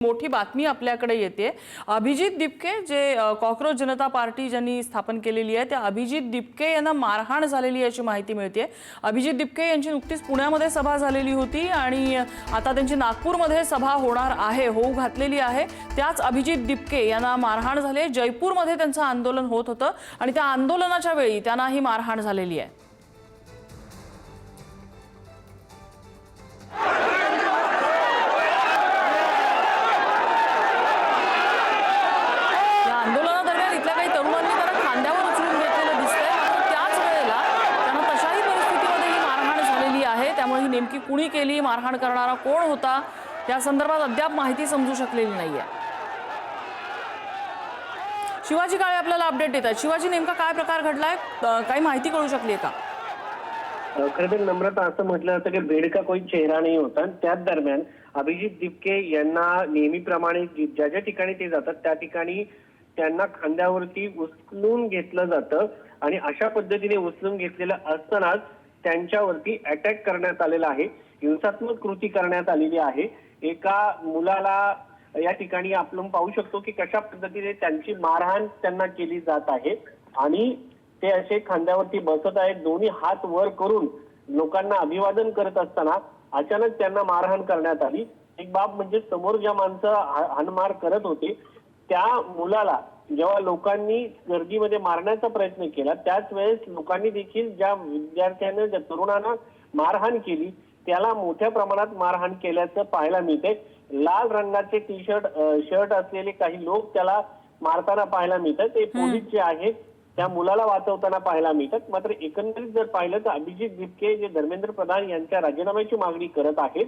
मोठी बातमी आपल्याकडे येते। अभिजित दिपके जे कॉकरोच जनता पार्टी ज्यांनी स्थापन केलेली आहे त्या अभिजित दिपके यांना मारहाण झालेली याची माहिती मिळते। अभिजित दिपके यांची नुकतीच पुण्यामध्ये सभा झालेली होती आणि आता त्यांची नागपूरमध्ये सभा होणार आहे, होऊ घातलेली आहे। त्याच अभिजित दिपके यांना मारहाण झाली। जयपूरमध्ये त्यांचं आंदोलन होत होतं आणि त्या आंदोलनाच्या वेळी त्यांना ही मारहाण झालेली आहे। त्यामुळे ही नेमकी कुणी केली, मारहाण करणारा कोण होता, त्या संदर्भात अद्याप माहिती समजू शकलेली नाहीये। शिवाजी काळे आपल्याला अपडेट देतात। शिवाजी, नेमका काय प्रकार घडलाय, काही माहिती कळू शकली का? खरं नम्रता, असं म्हटलं जातं की भेड़ का कोई चेहरा नहीं होता। त्याच दरम्यान अभिजित दिपके यांना नेहमीप्रमाणे ज्या ज्या ठिकाणी ते जातात त्या ठिकाणी त्यांना खांद्यावरती उचलून घेतलं जातं आणि अशा पद्धतीने उचलून घेतलेलं असतानाच त्यांच्यावरती अटॅक करण्यात आलेला आहे, हिंसात्मक कृती करण्यात आलेली आहे। एका मुलाला या ठिकाणी आपण पाहू शकतो की कशा पद्धतीने त्यांची मारहाण त्यांना केली जात आहे आणि ते असे खांद्यावरती बसत आहेत, दोन्ही हात वर करून लोकांना अभिवादन करत असताना अचानक त्यांना मारहाण करण्यात आली। एक बाब म्हणजे समोर ज्या माणसं हाणमार करत होते त्या मुलाला जेव्हा लोकांनी गर्दीमध्ये मारण्याचा प्रयत्न केला त्याच वेळेस लोकांनी देखील ज्या विद्यार्थ्यांना, ज्या तरुणांना मारहाण केली त्याला मोठ्या प्रमाणात मारहाण केल्याचं पाहायला मिळते। लाल रंगाचे शर्ट असलेले काही लोक त्याला मारताना पाहायला मिळतात, ते पोलीस जे आहेत त्या मुलाला वाचवताना पाहायला मिळतात। मात्र एकंदरीत जर पाहिलं तर अभिजित दिपके जे धर्मेंद्र प्रधान यांच्या राजीनाम्याची मागणी करत आहेत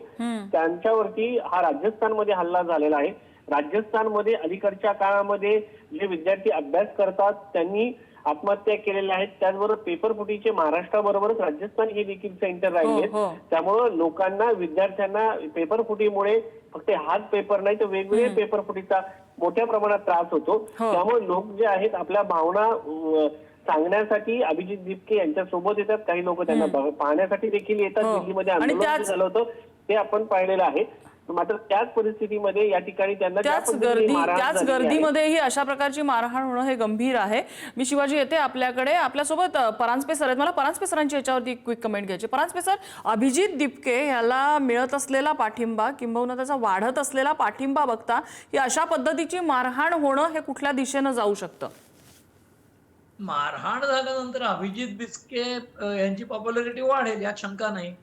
त्यांच्यावरती हा राजस्थानमध्ये हल्ला झालेला आहे। राजस्थानमध्ये अलीकडच्या काळामध्ये जे विद्यार्थी अभ्यास करतात त्यांनी आत्महत्या केलेल्या आहेत, त्याचबरोबर पेपर फुटीचे महाराष्ट्राबरोबरच राजस्थान हे देखील सेंटर राहिले। त्यामुळे लोकांना, विद्यार्थ्यांना पेपर फुटीमुळे फक्त हाच पेपर नाही तर वेगवेगळे पेपर फुटीचा मोठ्या प्रमाणात त्रास होतो। त्यामुळे लोक जे आहेत आपल्या भावना सांगण्यासाठी अभिजित दिपके यांच्या सोबत येतात, काही लोक त्यांना पाहण्यासाठी देखील येतात। दिल्लीमध्ये आंदोलन झालं होतं ते आपण पाहिलेलं आहे। मात्र त्याच परिस्थितीमध्ये या ठिकाणी त्यांना त्याच गर्दीमध्येही अशा प्रकारची मारहाण होणं हे गंभीर आहे। मी शिवाजी येते आपल्याकडे, आपल्यासोबत परांजपे सर आहेत। मला परांजपे सरांची याच्यावरती क्विक कमेंट घ्यायची। परांजपे सर, अभिजित दिपके याला मिळत असलेला पाठिंबा किंबहुना त्याचा वाढत असलेला पाठिंबा बघता की अशा पद्धतीची मारहाण होणं हे कुठल्या दिशेने जाऊ शकतं? मारहाण झाल्यानंतर अभिजित दिपके यांची पॉप्युलॅरिटी वाढेल यात शंका नाही।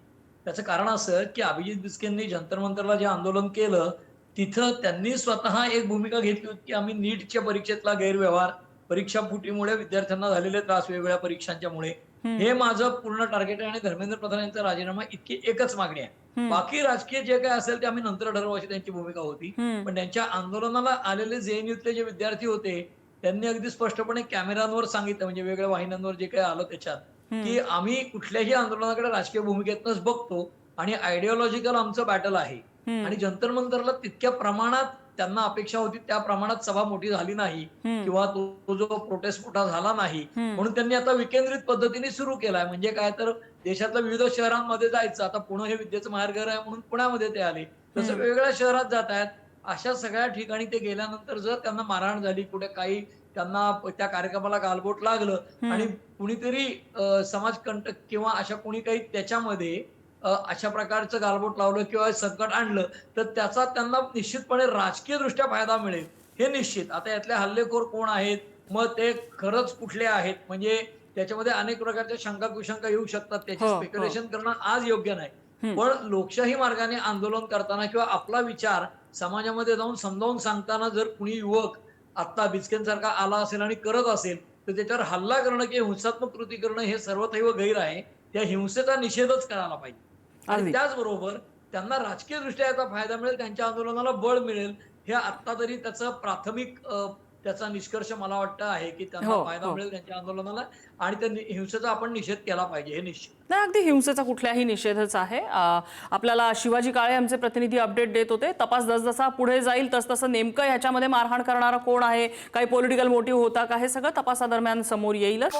त्याचं कारण असं की अभिजित दिपकेंनी जंतर मंतरला जे आंदोलन केलं तिथं त्यांनी स्वतः एक भूमिका घेतली होती की आम्ही नीटच्या परीक्षेतला गैरव्यवहार, परीक्षा फुटीमुळे विद्यार्थ्यांना झालेले त्रास वेगवेगळ्या परीक्षांच्यामुळे, हे माझं पूर्ण टार्गेट आहे आणि धर्मेंद्र प्रधान यांचा राजीनामा इतकी एकच मागणी आहे। बाकी राजकीय जे काय असेल ते आम्ही नंतर ठरवू अशी त्यांची भूमिका होती। पण त्यांच्या आंदोलनाला आलेले जेएनयूतले जे विद्यार्थी होते त्यांनी अगदी स्पष्टपणे कॅमेऱ्यांवर सांगितलं, म्हणजे वेगळ्या वाहिन्यांवर जे काही आलं त्याच्यात, की आम्ही कुठल्याही आंदोलनाकडे राजकीय भूमिकेतनच बघतो आणि आयडिओलॉजिकल आमचं बॅटल आहे। आणि जंतर मंतरला तितक्या प्रमाणात त्यांना अपेक्षा होती त्या प्रमाणात सभा मोठी झाली नाही किंवा तो जो प्रोटेस्ट मोठा झाला नाही, म्हणून त्यांनी आता विकेंद्रित पद्धतीने सुरू केलाय। म्हणजे काय तर देशातल्या विविध शहरांमध्ये जायचं, आता पुणे हे विद्येचं माहेरघर आहे म्हणून पुण्यामध्ये ते आले, तसं वेगवेगळ्या शहरात जात आहेत। अशा सगळ्या ठिकाणी ते गेल्यानंतर जर त्यांना मारहाण झाली, कुठे काही त्यांना त्या कार्यक्रमाला गालबोट लागलं आणि कुणीतरी समाजकंटक किंवा अशा कुणी काही त्याच्यामध्ये अशा प्रकारचं गालबोट लावलं किंवा संकट आणलं तर त्याचा त्यांना निश्चितपणे राजकीय दृष्ट्या फायदा मिळेल हे निश्चित। आता यातले हल्लेखोर कोण आहेत, मग ते खरंच कुठले आहेत, म्हणजे त्याच्यामध्ये अनेक प्रकारच्या शंका कुशंका येऊ शकतात, त्याची स्पेक्युलेशन करणं आज योग्य नाही। पण लोकशाही मार्गाने आंदोलन करताना किंवा आपला विचार समाजामध्ये जाऊन समजावून सांगताना जर कुणी युवक आता बिस्केंसारखा आला असेल आणि करत असेल तर त्याच्यावर हल्ला करणं किंवा हिंसात्मक कृती करणं हे सर्वथैव गैर आहे। त्या हिंसेचा निषेधच करायला पाहिजे आणि त्याचबरोबर त्यांना राजकीय दृष्ट्या याचा फायदा मिळेल, त्यांच्या आंदोलनाला बळ मिळेल, हे आता तरी त्याचं प्राथमिक त्याचा निष्कर्ष मला वाटतं आहे की त्यांना फायदा मिळेल त्यांच्या आंदोलनाला आणि त्या हिंसेचा आपण निषेध केला पाहिजे हे निश्चित। नाही, अगदी हिंसेचा कुठल्याही निषेधच आहे। आपल्याला शिवाजी काळे आमचे प्रतिनिधी अपडेट देत होते। तपास जसजसा पुढे जाईल तसतसं नेमकं ह्याच्यामध्ये मारहाण करणारा कोण आहे, काही पॉलिटिकल मोटिव्ह होता का, हे सगळं तपासादरम्यान समोर येईलच।